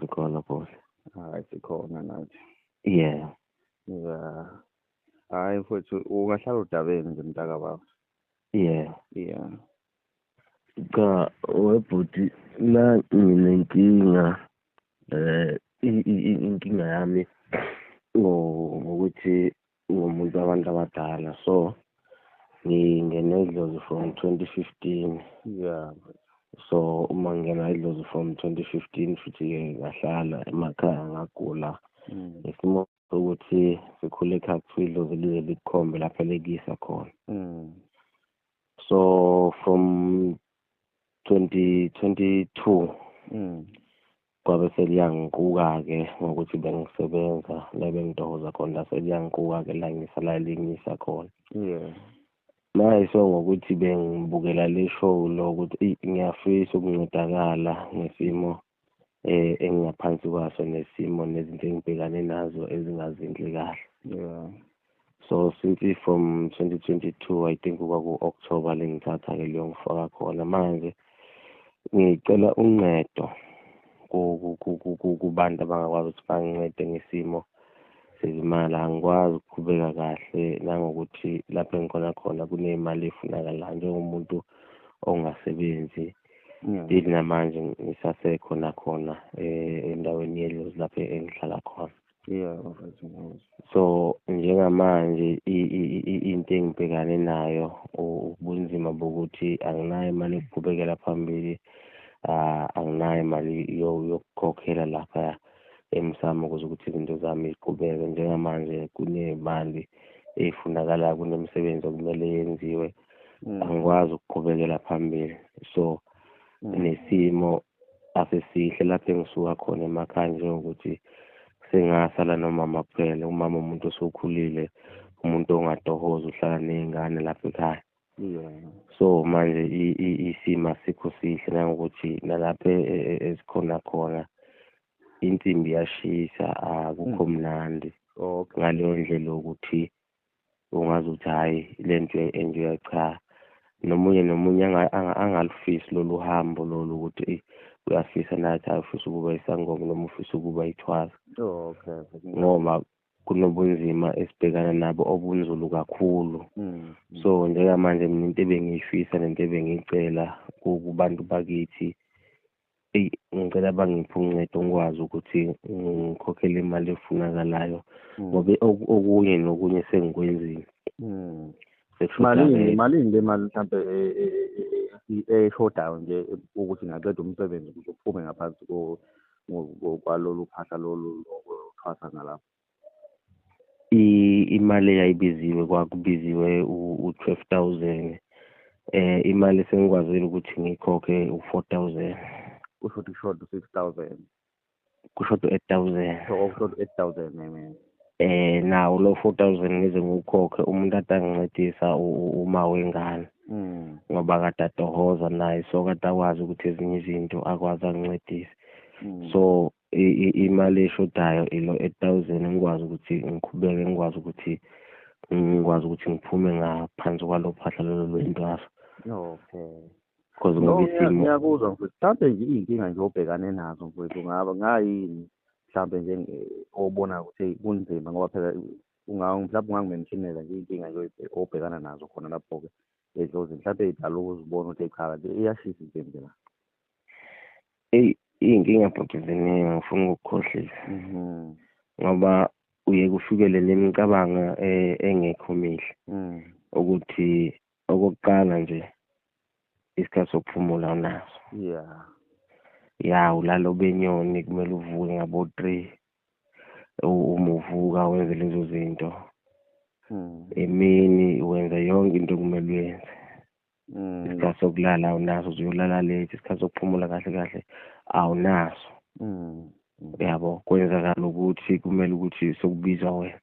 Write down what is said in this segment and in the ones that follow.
sikhona boss. Hayi sikhona nathi. Yeah. Ya. Hayi mfowethu ungahlala udabeni nje mntaka baba. Yeah. Yeah. Cha webhuti la nginenkinga inkinga yami ngokuthi ngumuntu wabantu abadala, so ngingene idlozi from 2015. Yeah. So uma ngingena idlozi from 2015 futhi-ke ngahlala emakhaya ngagula isimo sokuthi sikhule ekhaya kuthiwa idlozi lize likhombe lapho elekisa khona. So from 2022 kwabe seliyangiquka-ke ngokuthi bengisebenza la bengitohoza khona la seliyangiquka-ke la ngisala lingisa khona. Yeah. Manje ngokuthi bengibukela le show lo ukuthi ngiyafisa ukuncedakala ngesimo engingaphansi kwaso nesimo nezinto engibhekane nazo ezingazinhle kahle. Yeah. So since from 2022 I think kuba ku-October lengithatha-ke liyongifaka khona. Manje ngicela uncedo kubantu abangakwazi ukuthi bangincede ngesimo sezimali. Angikwazi ukuqhubeka kahle nangokuthi lapho engikhona khona kuney'mali efunakalayo njengomuntu ongasebenzi. Still namanje ngisasekhona khona endaweni yedlozi lapho engihlala khona. Yeah. So njengamanje into engibhekane nayo ubunzima bokuthi anginayo imali yokuqhubekela phambili, anginayo imali yokukhokhela lapha emsamo ukuze ukuthi izinto zami ziqhubeke. Njengamanje kuney'mali ey'funakalayo, kunemisebenzi okumele yenziwe, angikwazi ukuqhubekela phambili. So nesimo asesihle lapho engisuka khona emakhaya njengokuthi sengasala nomama kuphela. Umama umuntu osukhulile, umuntu ongatohoza, uhlala ney'ngane lapha ekhaya. Yeah. So manje isimo asikho sihle nangokuthi nalapho esikhona khona insimbi iyashisa, akukho mnandi. Okay. Ngaleyo ndlela ukuthi ungazi ukuthi hhayi le nto enjoya cha. Nomunye angalufisi lolu hambo lolu ukuthi uyafisa nathi ufisa ukuba isangoma noma ufisa ukuba ithwaza. Okay. Ngoba kunobunzima esibhekana nabo obunzulu kakhulu. So njengamanje mina into ebengiyifisa nento ebengiyicela kubantu bakithi, ngicela bangiphe uncedo ngikwazi ukuthi ngikhokhele imali efunakalayo ngoba okunye nokunye sengikwenzile. Malini le mali mhlampe eshodayo nje ukuthi ngaqeda umsebenzi ukuze uphume ngaphansi kwalolu phahla lolu othwasa ngalapho? Imali eyayibiziwe kwakubiziwe u-12,000. Imali sengikwazile ukuthi ngikhokhe u-4,000. Kusho ukuthi kushoda 6,000. Kushoda 8,000. So kushoda 8,000 nawo lo 4,000 ngize ngiwukhokhe umuntu ade angincedisa uma wengane. Ngoba kade atohoza naye, so kade akwazi ukuthi ezinye izinto akwazi angincedise. So imali eshodayo ilo 8,000 ngikwazi ukuthi ngiqhubeke, ngikwazi ukuthi ngiphume ngaphansi kwalo phahla lolo lwentwaso. Okay. Because ngoba isimo ngiyakuzwa mfowethu, mhlawumbe nje iy'nkinga nje obhekane nazo mfowethu ngayini mhlawumbe nje obona ukuthi kunzima ngoba phela mhlawumbe ungangimentionela nje iy'nkinga nje obhekana nazo khona lapho-ke edlozini, mhlawumbe ey'dala ukuzibona ukuthi cha nje iyashisa into la. iy'nkinga bhuti ziningi, ngifuna ukukukhohlisa ngoba uye kufikele nemicabango engekho mihle ukuthi okokuqala nje isikhathi sokuphumula unaso. Yeah. Ulalo benyoni kumele uvuke ngabo-3 uma uvuka wenze lezo zinto. Emini wenza yonke into kumele uyenze. Isikhathi sokulala awunaso, uyolala late. Isikhathi sokuphumula kahle kahle awunaso. Yabo, kwenzakala ukuthi kumele ukuthi sokubizwa wena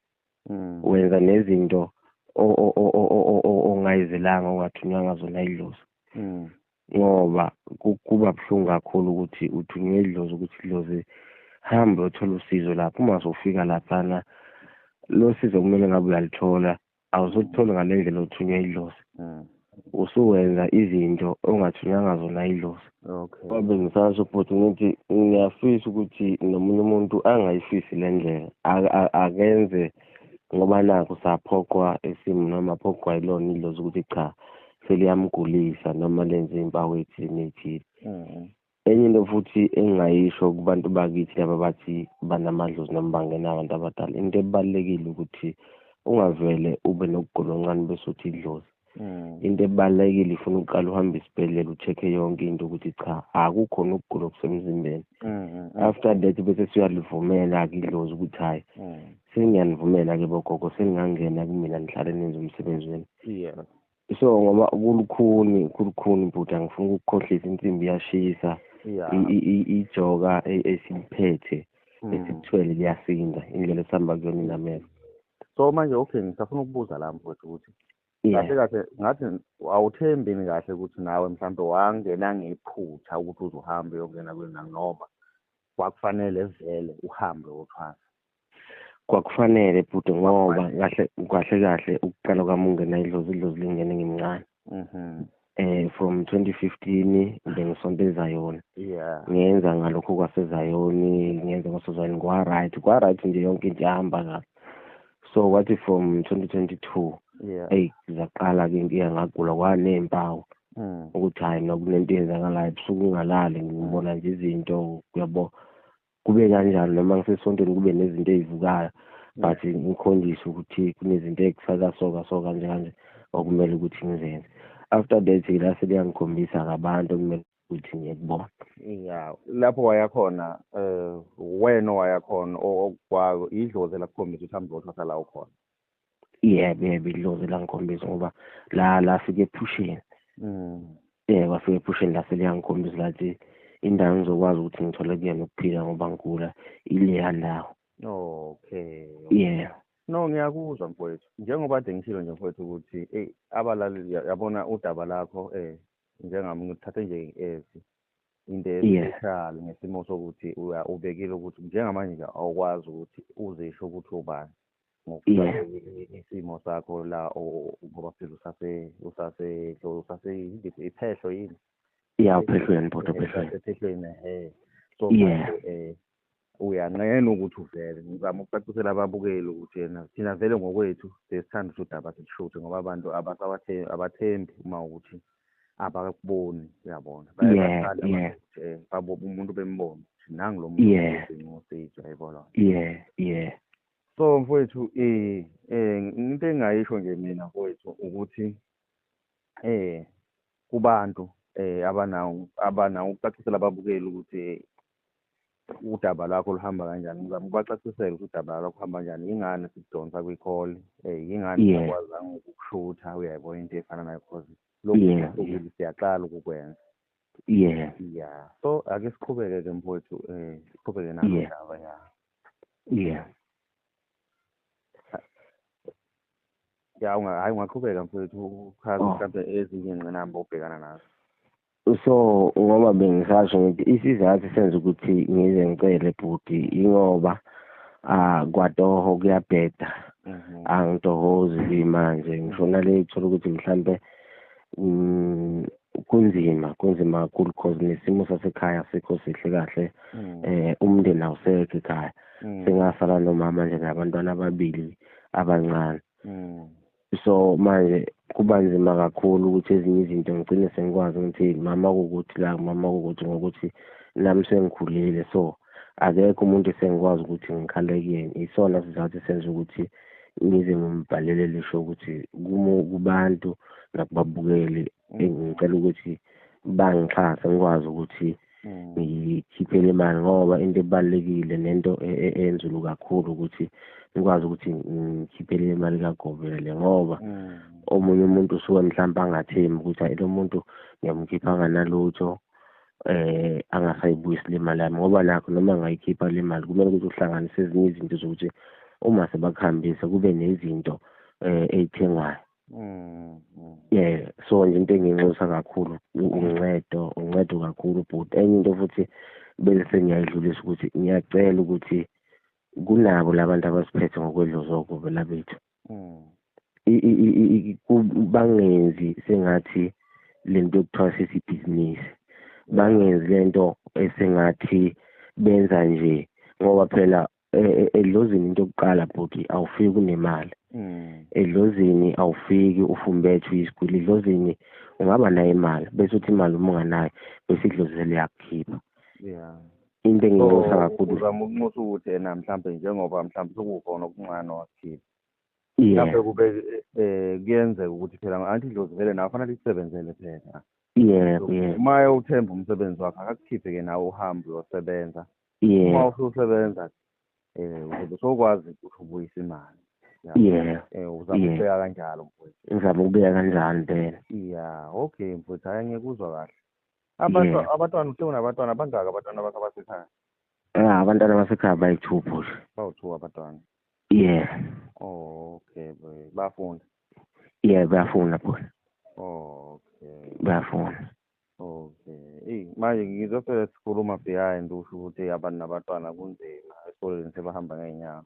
wenza nezinto ongayizelanga, ongathunywanga zona idlozi. Ngoba kuba buhlungu kakhulu ukuthi uthunywe idlozi, ukuthi idlozi hambe uthola usizo lapho. Uma sofika laphana lo sizo kumele ngabe uyalithola, awuzolithola ngale ndlela othunywe idlozi. usuwenza izinto ongathunyanga zona idlozi. Okay. Ngoba bengisasho futhi ngithi ngiyafisa ukuthi nomunye umuntu angayifisi le ndlela akenze ngoba nakho saphoqwa isimo noma aphoqwa yilona idlozi ukuthi cha seliyamgulisa noma lenze impawu ethile. Enye into futhi engingayisho kubantu bakithi laba bathi banamadlozi noma bangena abantu abadala, into ebalulekile ukuthi ungavele ube nokugula okuncane bese uthi idlozi. Into ebalulekile ifuna uqala uhambe isibhedlela ucheck-e yonke into ukuthi cha akukhona ukugula okusemzimbeni. After that bese siyalivumela-ke idlozi ukuthi hhayi sengiyanivumela-ke bogogo seningangena kumina nihlale nenze umsebenzi wenu. So ngoba kulukhuni bhuti angifuni ukukukhohlisa, insimbi iyashisa, ijoka esiphethe esithwele liyasinda indlela esihamba kuyona inamela. So manje okay, ngisafuna ukubuza la mfowethu ukuthi kahle ngathi awuthembini kahle ukuthi nawe mhlawumbe wangena ngephutha ukuthi uzohambe uyongena kwena noma kwakufanele vele uhambe uthwasa? Kwakufanele bhuti ngoba kahle ukuqala kwami ungena idlozi lingene ngimncane. From 2015 bengisondeza yona. Ngenza ngalokho kwasezayoni, ngenza kwasezayoni kwa-right nje yonke into yahamba kahle. So kwathi from 2022 zaqala-ke inkinga ngagula kwanempawu ukuthi hhayi nokunento eyenzakalayo ebusuku ungalali ngibona nje izinto kuyabo kube kanjalo noma ngisesontweni kube nezinto ey'vukayo but ngikhonjiswe ukuthi kunezinto ey'kusakasoka kanje okumele ukuthi ngizenze. After that la seliyangikhombisa ngabantu okumele ukuthi ngiyekubona. Lapho wayakhona wena wayakhona okwayo idlozi lakukhombisa ukuthi hambe uyothwasa la ukhona? Yebo idlozi langikhombisa ngoba lafika ephusheni. Kwafika ephusheni la seliyangikhombisa lathi indawo engizokwazi ukuthi ngithole kuyena ukuphila ngoba ngigula ileya ndawo. Okay. No, ngiyakuzwa mfowethu. Njengoba kade ngishilo nje mfowethu ukuthi abalaleli yabona udaba lakho njengami ngithathe nje into especial ngesimo sokuthi ubekile ukuthi njengamanje nje awukwazi ukuthi uzisho ukuthi ubani ngokuba isimo sakho la ngoba phela usase iphehlo yini? Uphehlweni bhuti, ephehlweni. So uyanqena ukuthi uvele ngizama ukucacisela ababukeli ukuthi thina vele ngokwethu sesithanda ukuthi udaba sishuthe ngoba abantu abathembi uma ukuthi abakuboni, uyabona umuntu bembone nangu lo muntu stage ayibona. So mfowethu into engayisho nje mina mfowethu ukuthi kubantu abanawo ukucacisela ababukeli ukuthi udaba lwakho luhamba kanjani. Ngizama ukubacacisela ukuthi udaba lwakho luhamba kanjani, yingani sikudonsa kwi-call, yingani siyakwazanga ukukushutha, uyayibona into efana nayo because lokhu siyaqala ukukwenza. So ake siqhubeke-ke mfowethu, siqhubeke nalo daba. Hayi ungaqhubeka mfowethu uchaze mhlawumbe ezinye iy'ngqinamba obhekana nazo. So ngoba bengisasho ngithi isizathu senza ukuthi ngize ngicele bhuti ingoba kwatoho kuyabheda, angitohozi manje ngishona le uthola ukuthi mhlambe kunzima kakhulu because nesimo sasekhaya asikho sihle kahle. Umndeni awusekho ekhaya, sengasala nomama nje nabantwana ababili abancane. So manje kuba nzima kakhulu ukuthi ezinye izinto ngigcine sengikwazi ukuthi mama kukuthi ngokuthi nami sengikhulile, so akekho umuntu esengikwazi ukuthi ngikhale kuyena. Isona sizathu senza ukuthi ngize ngimbhalele lisho ukuthi kubantu nakubabukeli ngicela ukuthi bangixhase ngikwazi ukuthi ngikhiphele imali ngoba into ebalulekile nento enzulu kakhulu ukuthi ngikwazi ukuthi ngikhiphele imali kaGovele ngoba omunye umuntu usuke mhlawumbe angathembi ukuthi hayi lo muntu ngiyamkhipha nganalutho angasayibuyisi le mali yami ngoba nakho noma ngayikhipha le mali kumele ukuthi uhlanganise ezinye izinto zokuthi uma sebakuhambisa kube nezinto ey'thengwayo. So nje into enginxusa kakhulu uncedo kakhulu bhuti. Enye into futhi bese ngiyayidlulisa ukuthi ngiyacela ukuthi kunabo labantu abasiphethe ngokwedlozi oGovela bethu bangenzi sengathi lento yokuthiwa sesibhizinisi, bangenzi lento esengathi benza nje ngoba phela edlozini into yokuqala bhuti awufiki unemali. Edlozini awufiki ufumbethe uyisiguli. Edlozini ungaba nayo imali bese uthi imali uma unganayo bese idlozi liyakukhipha. Into enginxusa kakhulu uzama ukunxusa ukuthi ena mhlambe njengoba mhlambe sokukhona okuncane wakukhipha mhlambe kube kuyenzeka ukuthi phela anti idlozi vele nawe fanele ikusebenzele phela. Yebo. Uma uthemba umsebenzi wakho akakukhiphe-ke nawe uhambe uyosebenza. Uma ususebenza uzobe sokwazi ukuthi ubuyise imali. Uzama ukubeka kanjalo mfowethu. Ngizama ukubeka kanjalo impela. Okay mfowethu, hayi ngiyakuzwa kahle. Abantwana uhle unabantwana abangaka abantwana bakho abasekhaya? Abantwana basekhaya bayi-2 bhuti. Bawu-2 abantwana? Okay bayafunda? Bayafunda bhuti. Okay. Bayafunda. Okay. Manje ngizofela sikhuluma behind usho ukuthi abantu nabantwana kunzima esikoleni sebahamba ngeenyawo.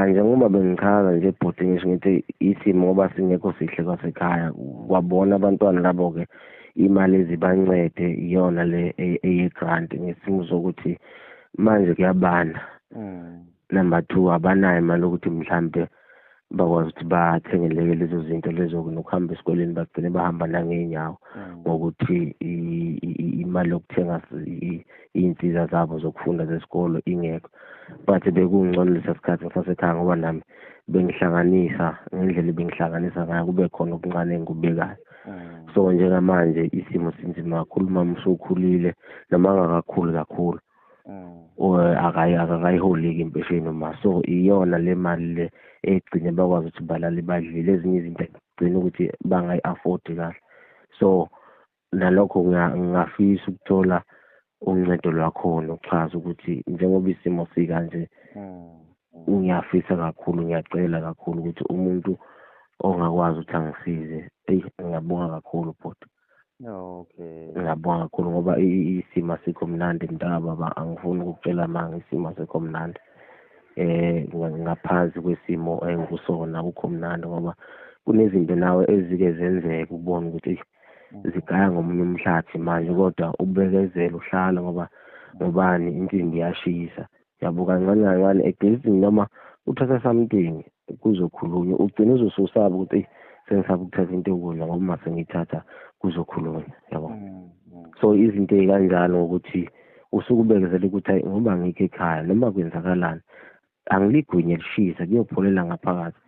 Njengoba bengichaza nje bhuti ngisho ngithi isimo ngoba singekho sihle kwasekhaya kwabona abantwana labo-ke imali ezibancede iyona le eye-grant ngesimo sokuthi manje kuyabana. Number 2 abanayo imali yokuthi mhlambe bakwazi ukuthi bathengele lezo zinto lezo nokuhamba esikoleni bagcine bahamba nangeenyawo ngokuthi imali yokuthenga iy'nsiza zabo zokufunda zesikolo ingekho. But bekungcono lesa sikhathi sasekhaya ngoba nami bengihlanganisa ngendlela bengihlanganisa ngayo kube khona okuncane engikubekayo. So njengamanje isimo sinzima kakhulu mama usukhulile noma angakakhuli kakhulu. Akayiholi-ke impesheni noma so iyona le mali le egcine bakwazi ukuthi balale badlile ezinye izinto egcine ukuthi bangayi-afford kahle. So nalokho ngingafisa ukuthola uncedo lwakhona ukuchaza ukuthi njengoba isimo sikanje ngiyafisa kakhulu ngiyacela kakhulu ukuthi umuntu ongakwazi ukuthi angisize ngiyabonga kakhulu bhuti. Ngiyabonga kakhulu ngoba isimo asikho mnandi mntakababa angifuni ukukucela manga isimo asikho mnandi. Ngaphansi kwesimo engikusona akukho mnandi ngoba kunezinto nawe ezike zenzeka ubone ukuthi zigaya ngomunye umhlathi manje kodwa ubekezela uhlala ngoba ngobani insimbi iyashisa. Yabo kancane kancane egezini noma uthatha something kuzokhulunywa ugcine uzosusaba ukuthi sengisaba ukuthatha into yokudla ngoba uma sengithatha kuzokhulunywa yabo. So izinto ey'kanjalo ngokuthi usuke ubekezela ukuthi hayi ngoba ngikho ekhaya noma kwenzakalani angiligwinye lishisa kuyopholela ngaphakathi.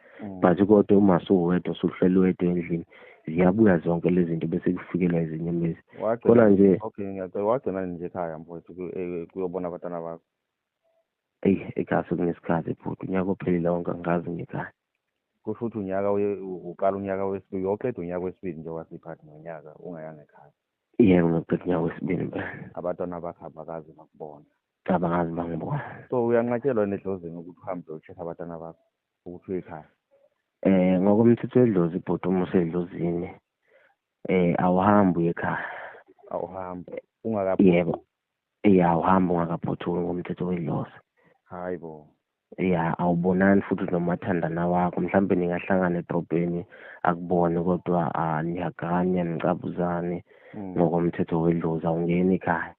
But kodwa uma suwedwa usuhleli wedwa endlini ziyabuya zonke lezi zinto bese kufikela ezinye mezi. Khona nje ngiyacela wagcina nje ekhaya mfowethu kuyobona abantwana bakho? Ekhaya sekunesikhathi bhuti unyaka ophelile wonke angazi ngekhaya. Kusho ukuthi unyaka uqala unyaka wesibili uyoqeda unyaka wesibili nje wasiphathi nonyaka ungayanga ekhaya? Ngiyoqeda unyaka wesibili mpela. Abantwana bakho abakazi bakubona? Abakazi bangibona. So uyanqatshelwa nedlozini ukuthi uhambe uyo-check abantwana bakho ukuthi uye ekhaya? Ngokomthetho wedlozi ibhuti uma usedlozini awuhambi uye ekhaya. Awuhambi ungakaphuthuli? Yebo. Awuhambi ungakaphuthuli ngomthetho wedlozi. Hayi bo. Awubonani futhi nomathandana wakho mhlawumbe ningahlangana edrobheni akubone kodwa niyaganya nicabuzane ngokomthetho wedlozi awungeni ekhaya.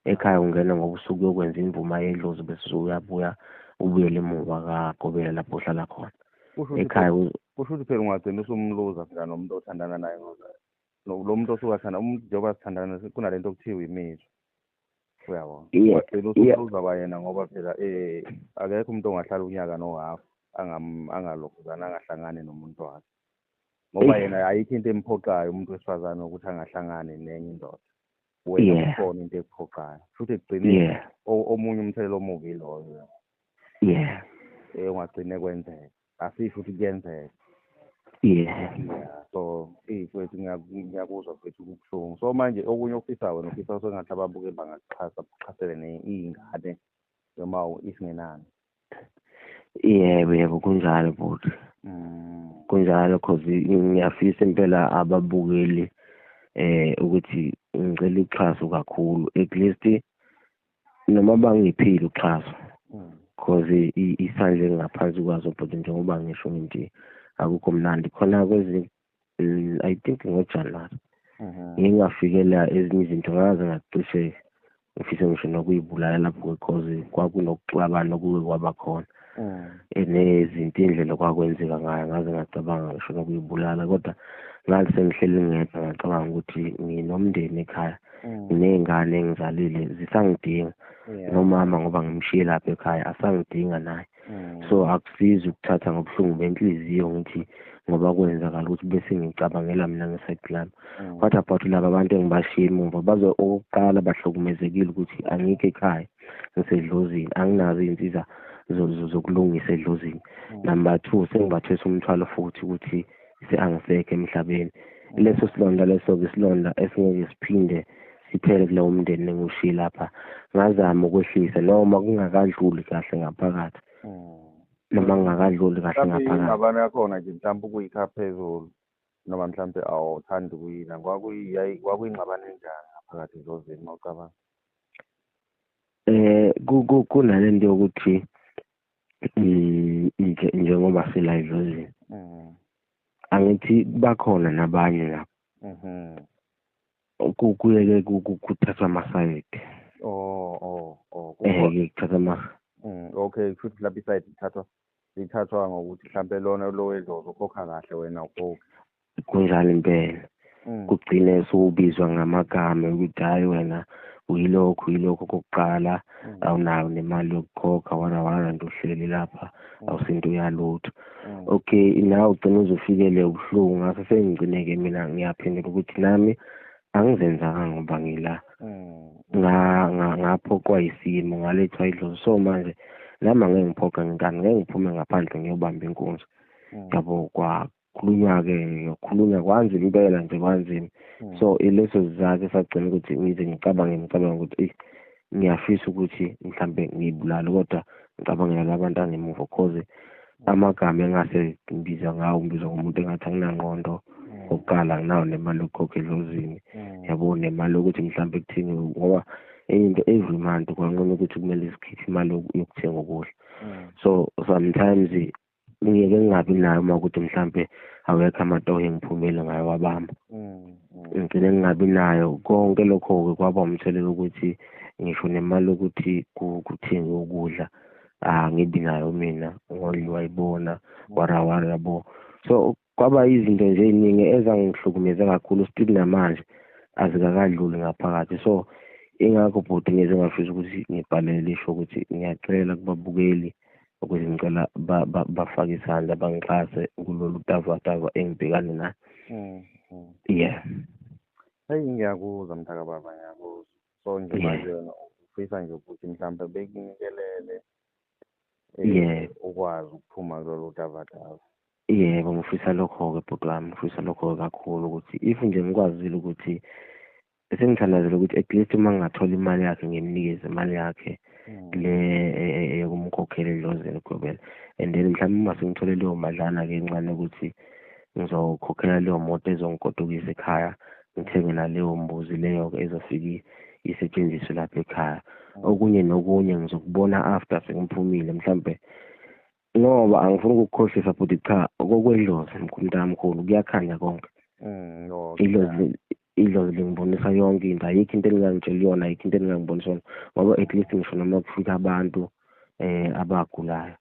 Ekhaya ungena ngoba usuke uyokwenza imvuma yedlozi bese uyabuya ubuyele emuva kagobela lapho ohlala khona. Ekhaya kusho ukuthi phela ungagcina usumluza phela nomuntu othandana naye ngoba lo muntu osuke athanda umuntu njengoba sithandana kunalento okuthiwa imizwa. Uyabona? Ugcina usumluza kwayena ngoba phela akekho umuntu ongahlala unyaka no-half angalokhuzana angahlangani nomuntu wakhe. Ngoba yena ayikho into emphoqayo umuntu wesifazane ukuthi angahlangani nenye indoda. Wena kukhona into ekuphoqayo futhi ekugcineni omunye umthelela omubi loyo. Ungagcine kwenzeka asisho ukuthi kuyenzeka. So mfowethu ngiyakuzwa mfowethu kubuhlungu. So manje okunye okufisa wena ufisa sengathi ababuke bangakuxhasa baxhasele iy'ngane noma isingenani? Yebo kunjalo bhuti. Kunjalo cause ngiyafisa impela ababukeli ukuthi ngicela uxhaso kakhulu at least noma bangiphile uxhaso cause isandla engaphansi kwazo bhuti njengoba ngisho nje akukho mnandi khona I think ngoJanuwari ngingafikela ezinye izinto ngaze ngacishe ngifise ngisho nokuyibulala lapho because kwakunokuxabana okuke kwaba khona nezinto indlela kwakwenzeka ngayo ngaze ngacabanga ngisho nokuyibulala, kodwa ngathi sengihleli ngedwa ngacabanga ukuthi nginomndeni ekhaya, nginey'ngane engizalile zisangidinga, nomama ngoba ngimshiye lapha ekhaya asangidinga naye. So akusizi ukuthatha ngobuhlungu benhliziyo ngithi ngoba kwenzakala ukuthi bese ngicabangela mina ngesayidi lami. What about laba abantu engibashiye emuva? Okokuqala bahlukumezekile ukuthi angikho ekhaya, ngisedlozini, anginazo iy'nsiza zokulungisa edlozini. Number 2, sengibathwesa umthwalo futhi ukuthi angisekho emhlabeni. Leso silonda leso-ke isilonda esingeke siphinde siphele kulowo mndeni engiwushiye lapha. Ngazama ukwehlisa noma kungakadluli kahle ngaphakathi, noma ngingakadluli kahle ngaphakathi. Ingxabano yakhona nje mhlawumbe ukuyikha phezulu noma mhlawumbe awuthandi ukuyila, kwakuyingxabano enjani ngaphakathi edlozini uma ucabanga? Kunale nto yokuthi njengoba sila edlozini, angithi bakhona nabanye lapho kuye-ke kuthathwa amasayidi. Kuthatha okay, futhi mhlawumbe isayidi lithathwa ngokuthi mhlawumbe lona lo wedlozi ukhokha kahle wena ukhokha kunjalo impela. Kugcine sewubizwa ngamagama ukuthi hayi wena uyilokhu okokuqala, awunayo nemali yokukhokha, wala nto uhleli lapha, awusinto uyalutho. Okay, nawe ugcine uzofikele ubuhlungu. Ngase sengigcine-ke mina ngiyaphendula ukuthi nami angizenzanga ngoba ngila ngaphoqwa isimo, ngalethwa idlozi. So manje nami angeke ngiphoqa ngengane, ngeke ngiphume ngaphandle ngiyobamba inkunzi. Yabo khulunywa kwanzima impela nje kwanzima. So ileso sizathu esagcina ukuthi ngize ngicabanga ukuthi ngiyafisa ukuthi mhlambe ngiyibulale, kodwa ngicabangela labantu angemuva cause amagama engase ngibizwa ngomuntu engathi anginangqondo. Okokuqala anginayo nemali yokukhokha edlozini, yabo, nemali yokuthi mhlambe kuthini, ngoba into every month kwanqona ukuthi kumele sikhiphe imali yokuthenga ukudla. So sometimes ngiyeke ngingabi nayo uma ukuthi mhlambe awekho amatoho engiphumele ngayo wabamba, ngigcine ngingabi nayo. Konke lokho-ke kwaba umthelela ukuthi ngisho nemali yokuthi kuthenge ukudla ngibi nayo mina, wayibona warawara, yabo. So kwaba izinto nje ey'ningi ezangihlukumeza kakhulu, still namanje azikakadluli ngaphakathi. So ingakho bhuti ngeze ngafisa ukuthi ngibhalele lisho ukuthi ngiyacela kubabukeli ukuthi ngicela bafake isandla bangixhase kulolu tavatava engibhekane nayo. Yeah. Heyi, ngiyakuzwa mntakababa, ngiyakuzwa. So nje manje wena ufisa nje ukuthi mhlawumbe bekunikelele ukwazi ukuphuma kulolu tavatava. Yebo, ngifisa lokho-ke bhuti wami, ngifisa lokho kakhulu ukuthi if nje ngikwazile ukuthi sengithandazela ukuthi at least uma ngingathola imali yakhe ngimnikeze imali yakhe le yokumkhokhela edlozini egobela, and then mhlawumbe uma sengithole leyo madlana-ke encane ukuthi ngizokhokhela leyo moto ezongigodukisa ekhaya, ngithenge naleyo mbuzi leyo-ke ezofika isetshenziswe lapha ekhaya. Okunye nokunye ngizokubona after sengiphumile mhlambe, ngoba angifuni ukukukhohlisa futhi cha, okokwedlozi mkhulu kuyakhanya konke. Idlozi lingibonisa yonke into, ayikho into elingangitshela yona, ayikho into elingangibonisa yona, ngoba at least ngisho noma kufika abantu abagulayo,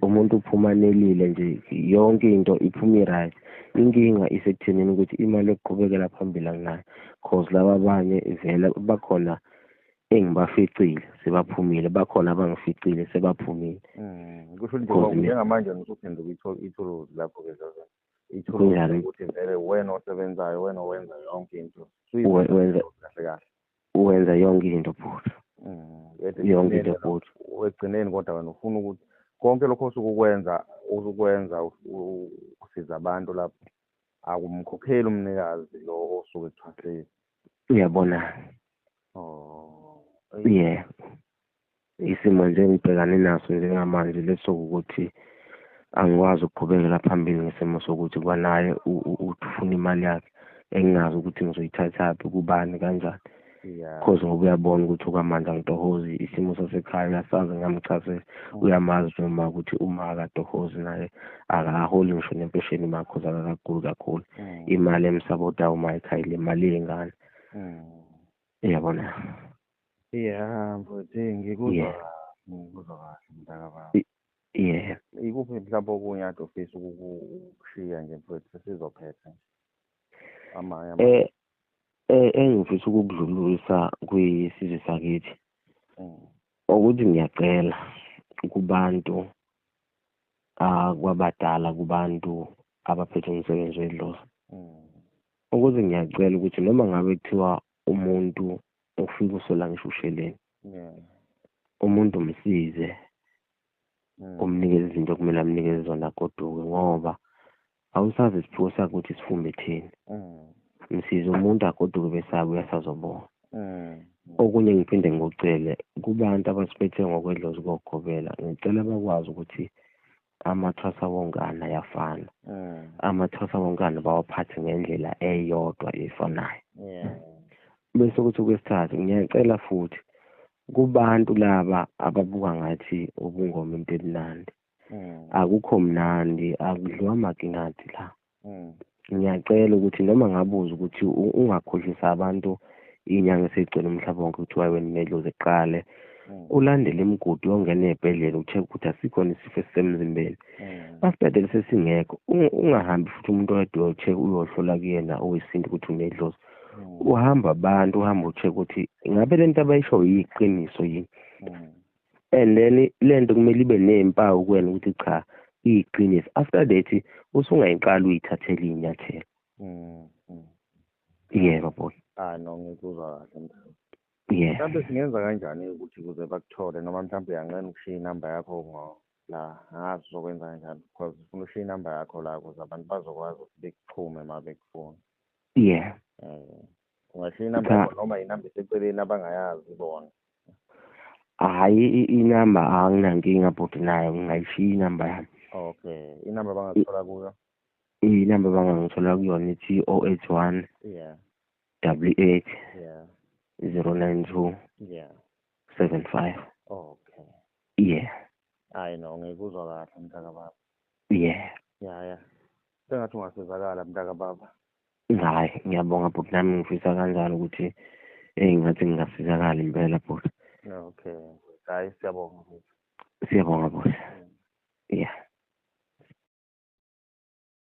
umuntu uphuma nelile nje, yonke into iphuma i-right. Inkinga isekuthenini ukuthi imali yokuqhubekela phambili anginayo, cause laba abanye vele bakhona engibaficile sebaphumile, bakhona abangificile sebaphumile. Kusho nje njengamanje usuphenduka ithuluzi lapho-ke ithuluzi ukuthi vele wena osebenzayo, wena owenza yonke into, wenza yonke into bhuti, yonke into bhuti. Ekugcineni kodwa wena ufuna ukuthi konke lokho usukwenza usiza abantu lapho, akumkhokheli umnikazi lo osuke ethwasile. Uyabona? Yeah. Isimo nje ngibhekane naso njengamanje leso ukuthi angikwazi ukuqhubekela phambili ngesimo sokuthi kwanaye ufuna imali yakhe engingazi ukuthi ngizoyithathaphi, kubani, kanjani. Yeah. Because ngoba uyabona ukuthi ukwamandla ngitohozi isimo sasekhaya uyasazi ngamchazela uyamazi noma ukuthi uma akatohozi naye akaholi ngisho nempesheni makhoza kakhulu kakhulu imali emsabota uma ekhaya le mali yengane uyabona yeah mfowethu ngikuzwa kahle mntaka baba yeah ikuphi mhlawumbe okunye ade ufisa ukushiya nje mfowethu sesizophetha amanye engifisa ukukudlulisa kwisizwe sakithi ukuthi ngiyacela kubantu kwabadala kubantu abaphethe umsebenzi wedlozi ukuthi ngiyacela ukuthi noma ngabe kuthiwa umuntu ufika usola ngisho usheleni umuntu umsize umnikeze izinto okumele amnikeze zona goduke ngoba awusazi isiphiwo sakhe ukuthi sifumbe thini msize umuntu agoduke besabe uyasazobona okunye ngiphinde ngikucele kubantu abasiphethe ngokwedlozi kokugobela ngicela bakwazi ukuthi amathwasa wongane ayafana amathwasa wongane bawaphathe ngendlela eyodwa efanayo bese kuthi okwesithathu ngiyacela futhi kubantu laba ababuka ngathi ubungoma into elinandi akukho mnandi akudliwa makinati la ngiyacela ukuthi noma ngabuza ukuthi ungakhohlisa abantu inyanga esegcwele umhlaba wonke ukuthi waye nedlozi eqale ulandele imigudu yongena ezibhedlela ucheck ukuthi asikhona isifo esisemzimbeni asibhedlela sesingekho ungahambi futhi umuntu oyedwa ucheck uyohlola kuyena owesintu ukuthi unedlozi uhamba abantu uhamba ucheck ukuthi ngabe lento abayisho yiqiniso yini and then lento kumele ibe nezimpawu kuwena ukuthi cha iyiqiniso after that usungayiqala uyithathele inyathelo yebo boy no ngikuzwa kahle yeah mhlawumbe singenza kanjani ukuthi kuze bakuthole noma mhlawumbe uyangena ukushiya inamba yakho la ngazi uzokwenza kanjani because ufuna ushiya inamba yakho la ukuze abantu bazokwazi ukuthi bekuxhume uma bekufuna yeah ungashiya inamba yakho noma inamba eseceleni abangayazi bona hayi inamba anginankinga but nayo ngingayishiya inamba yami okay inamba bangakuthola kuyo inamba bangangithola kuyona ithi 081 yeah 88 yeah 092 yeah 75 okay yeah hayi no ngikuzwa kahle mntaka baba yeah sengathi ungasizakala mntaka baba hayi ngiyabonga but nami ngifisa kanjalo ukuthi ngathi ngingasizakala impela but okay hayi siyabonga siyabonga boss yeah